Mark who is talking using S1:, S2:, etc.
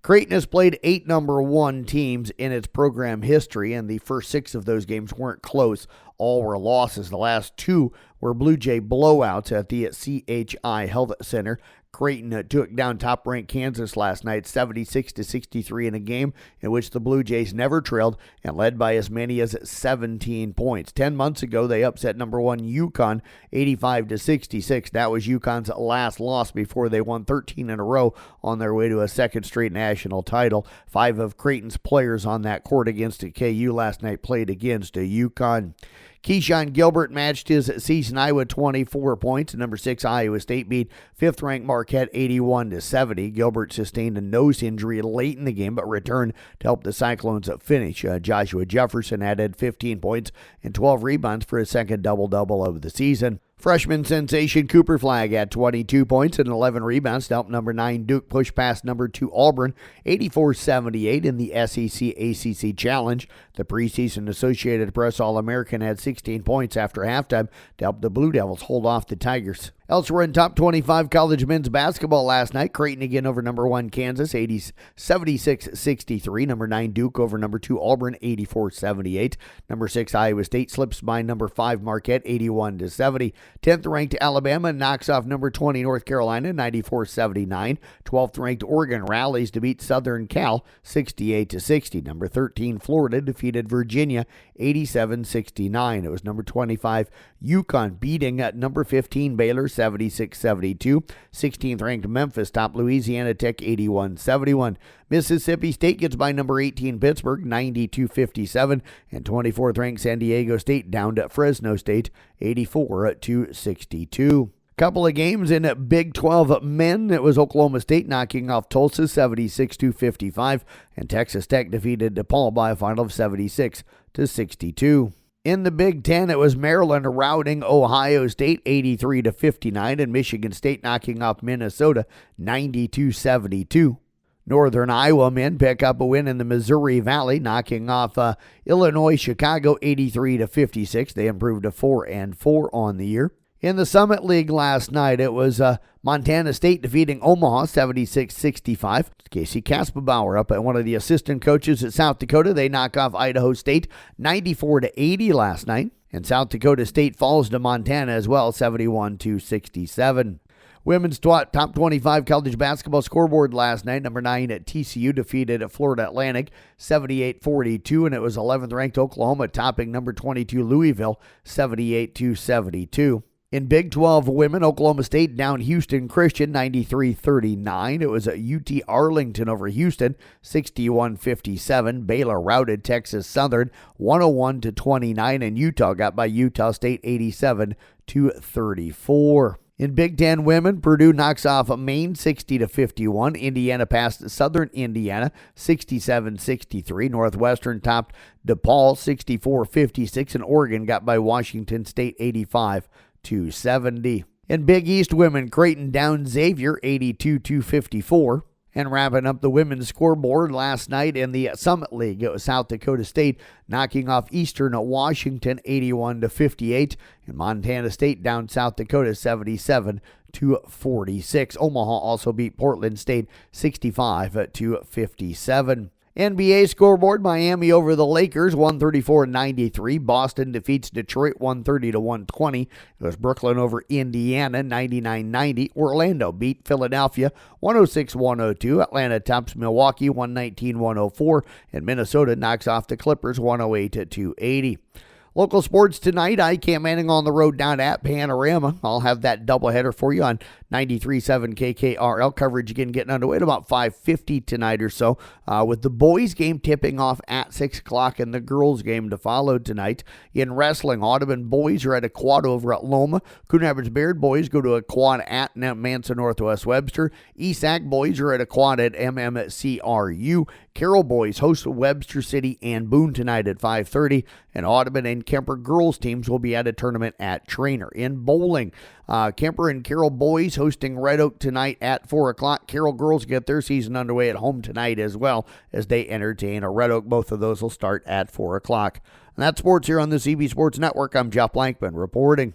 S1: Creighton has played 8 number 1 teams in its program history, and the first 6 of those games weren't close. All were losses. The last 2 were Blue Jay blowouts at the CHI Health Center. Creighton took down top-ranked Kansas last night, 76-63 in a game in which the Blue Jays never trailed and led by as many as 17 points. 10 months ago, they upset number 1 UConn, 85-66. That was UConn's last loss before they won 13 in a row on their way to a second straight national title. 5 of Creighton's players on that court against KU last night played against UConn. Keyshawn Gilbert matched his season high with 24 points. Number 6 Iowa State beat 5th-ranked Marquette 81-70. Gilbert sustained a nose injury late in the game, but returned to help the Cyclones finish. Joshua Jefferson added 15 points and 12 rebounds for his second double-double of the season. Freshman sensation Cooper Flagg had 22 points and 11 rebounds to help number 9 Duke push past number 2 Auburn 84-78 in the SEC-ACC Challenge. The preseason Associated Press All-American had 16 points after halftime to help the Blue Devils hold off the Tigers. Elsewhere in top 25 college men's basketball last night, Creighton again over number 1 Kansas, 76-63. Number 9 Duke over number 2 Auburn, 84-78. Number 6 Iowa State slips by number 5 Marquette, 81-70. 10th ranked Alabama knocks off number 20 North Carolina, 94-79. 12th ranked Oregon rallies to beat Southern Cal, 68-60. Number 13 Florida defeated Virginia, 87-69. It was number 25 UConn beating number 15 Baylor, 76-72. 16th ranked Memphis topped Louisiana Tech 81-71. Mississippi State gets by number 18 Pittsburgh 92-57, and 24th ranked San Diego State downed at Fresno State 84-62. Couple of games in Big 12 men. It was Oklahoma State knocking off Tulsa 76-55, and Texas Tech defeated DePaul by a final of 76-62. In the Big Ten, it was Maryland routing Ohio State 83-59, and Michigan State knocking off Minnesota 92-72. Northern Iowa men pick up a win in the Missouri Valley, knocking off Illinois Chicago 83-56. They improved to 4-4 on the year. In the Summit League last night, it was Montana State defeating Omaha 76-65. Casey Kasperbauer up at one of the assistant coaches at South Dakota. They knock off Idaho State 94-80 last night. And South Dakota State falls to Montana as well, 71-67. Women's top 25 college basketball scoreboard last night. Number 9 at TCU defeated Florida Atlantic 78-42, and it was 11th ranked Oklahoma topping number 22 Louisville 78-72. In Big 12 women, Oklahoma State downed Houston Christian 93-39. It was UT Arlington over Houston 61-57. Baylor routed Texas Southern 101-29, and Utah got by Utah State 87-34. In Big Ten women, Purdue knocks off Maine 60-51. Indiana passed Southern Indiana 67-63. Northwestern topped DePaul 64-56, and Oregon got by Washington State 85-70. In Big East women, Creighton downed Xavier 82-54. And wrapping up the women's scoreboard last night in the Summit League, it was South Dakota State knocking off Eastern Washington 81-58, and Montana State down South Dakota 77-46. Omaha also beat Portland State 65-57. NBA scoreboard, Miami over the Lakers, 134-93. Boston defeats Detroit 130-120. It was Brooklyn over Indiana, 99-90. Orlando beat Philadelphia 106-102. Atlanta tops Milwaukee 119-104. And Minnesota knocks off the Clippers 108-280. Local sports tonight, ICAM Manning on the road down at Panorama. I'll have that doubleheader for you on 93.7 KKRL. Coverage again getting underway at about 5:50 tonight or so, with the boys game tipping off at 6 o'clock and the girls game to follow tonight. In wrestling, Audubon boys are at a quad over at Loma. Coon Rapids Baird boys go to a quad at Manson Northwest Webster. ESAC boys are at a quad at MMCRU. Carroll boys host Webster City and Boone tonight at 5:30, and Audubon and Kemper girls teams will be at a tournament at Trainer. In bowling, Kemper and Carroll boys hosting Red Oak tonight at 4 o'clock. Carroll girls get their season underway at home tonight as well as they entertain a Red Oak. Both of those will start at 4 o'clock. And that's sports here on the CB Sports Network. I'm Jeff Blankman reporting.